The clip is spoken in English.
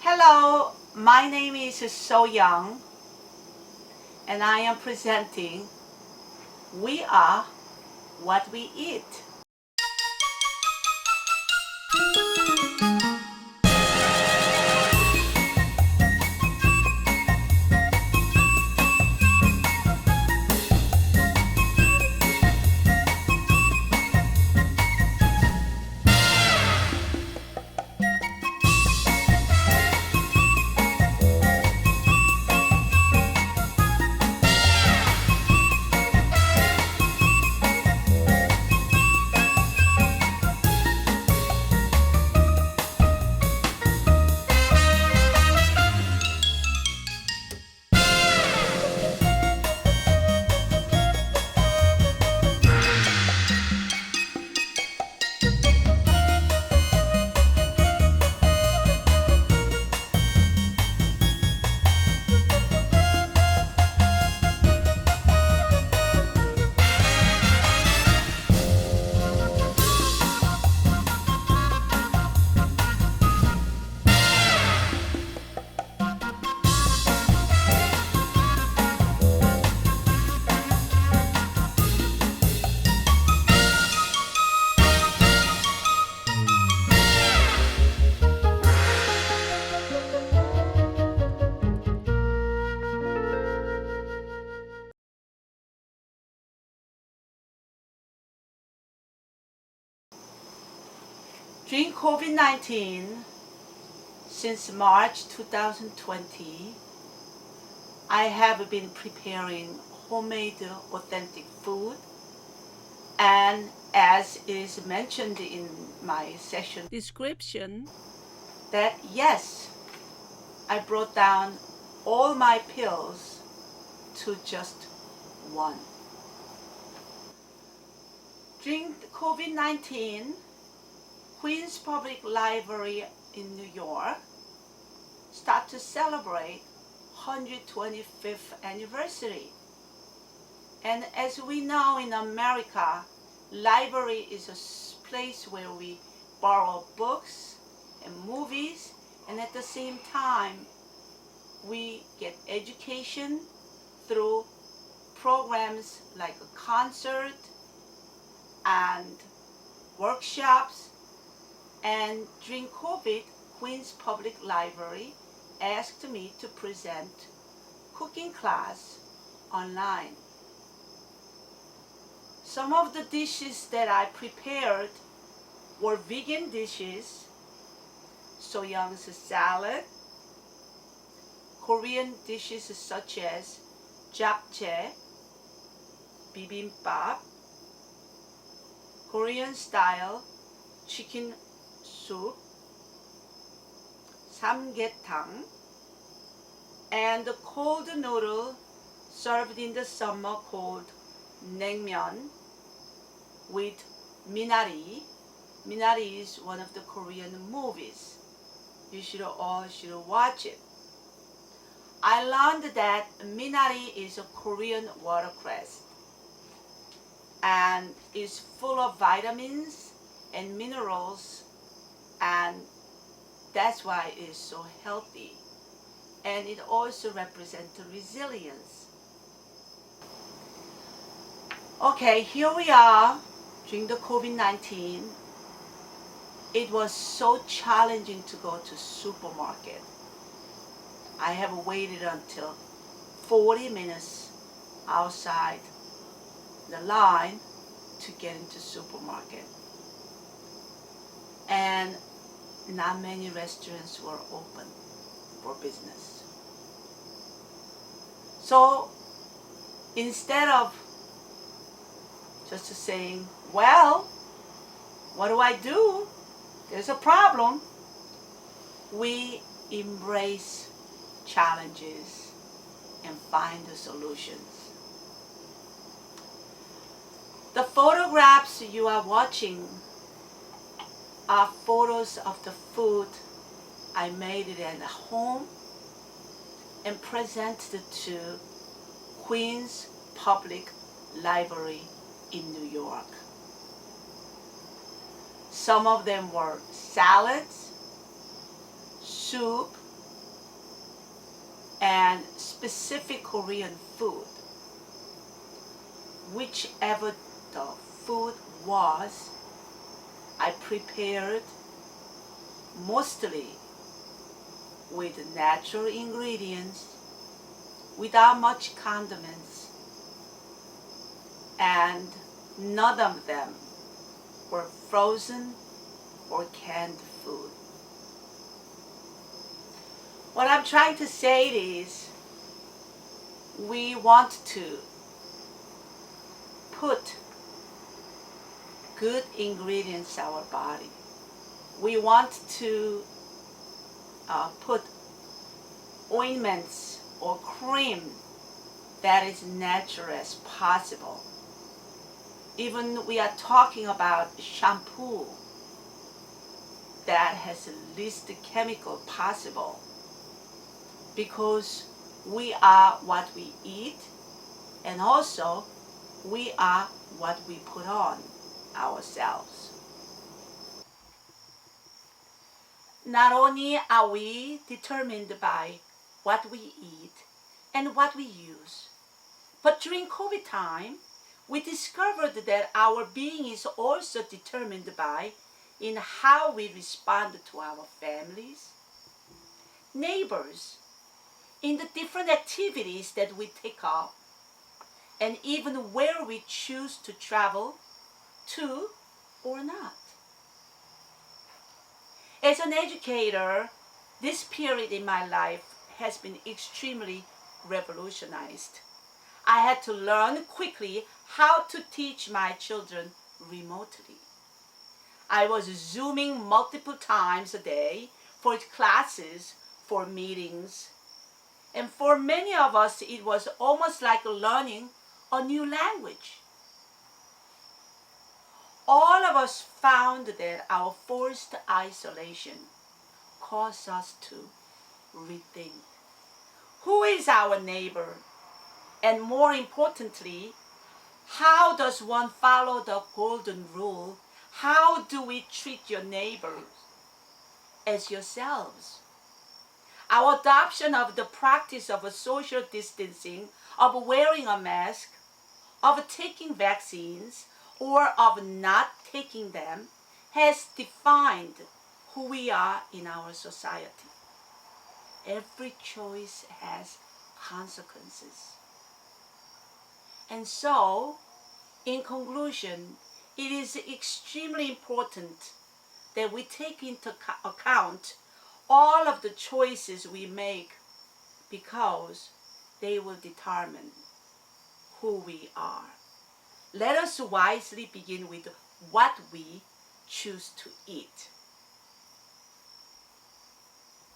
Hello, my name is So Young, and I am presenting We Are What We Eat. During COVID-19, since March 2020, I have been preparing homemade authentic food, and as is mentioned in my session description, that yes, I brought down all my pills to just one. During COVID-19, Queens Public Library in New York start to celebrate 125th anniversary. And as we know in America, library is a place where we borrow books and movies, and at the same time we get education through programs like a concert and workshops. And during COVID, Queens Public Library asked me to present cooking class online. Some of the dishes that I prepared were vegan dishes, So Young's salad, Korean dishes such as japchae, bibimbap, Korean style chicken soup, samgyetang, and the cold noodle served in the summer called naengmyeon with Minari. Minari is one of the Korean movies. You all should watch it. I learned that Minari is a Korean watercress and is full of vitamins and minerals, and that's why it is so healthy. And it also represents resilience. Okay, here we are during the COVID-19. It was so challenging to go to supermarket. I have waited until 40 minutes outside the line to get into supermarket. And not many restaurants were open for business. So instead of just saying, well, what do I do? There's a problem. We embrace challenges and find the solutions. The photographs you are watching are photos of the food I made it at home and presented to Queens Public Library in New York. Some of them were salads, soup, and specific Korean food. Whichever the food was, I prepared mostly with natural ingredients, without much condiments, and none of them were frozen or canned food. What I'm trying to say is, we want to put good ingredients in our body. We want to put ointments or cream that is natural as possible. Even we are talking about shampoo that has the least chemical possible, because we are what we eat, and also we are what we put on ourselves. Not only are we determined by what we eat and what we use, but during COVID time, we discovered that our being is also determined by in how we respond to our families, neighbors, in the different activities that we take up, and even where we choose to travel to or not. As an educator, this period in my life has been extremely revolutionized. I had to learn quickly how to teach my children remotely. I was Zooming multiple times a day for classes, for meetings. And for many of us, it was almost like learning a new language. All of us found that our forced isolation caused us to rethink. Who is our neighbor? And more importantly, how does one follow the golden rule? How do we treat your neighbors as yourselves? Our adoption of the practice of social distancing, of wearing a mask, of taking vaccines, or of not taking them, has defined who we are in our society. Every choice has consequences. And so, in conclusion, it is extremely important that we take into account all of the choices we make, because they will determine who we are. Let us wisely begin with what we choose to eat.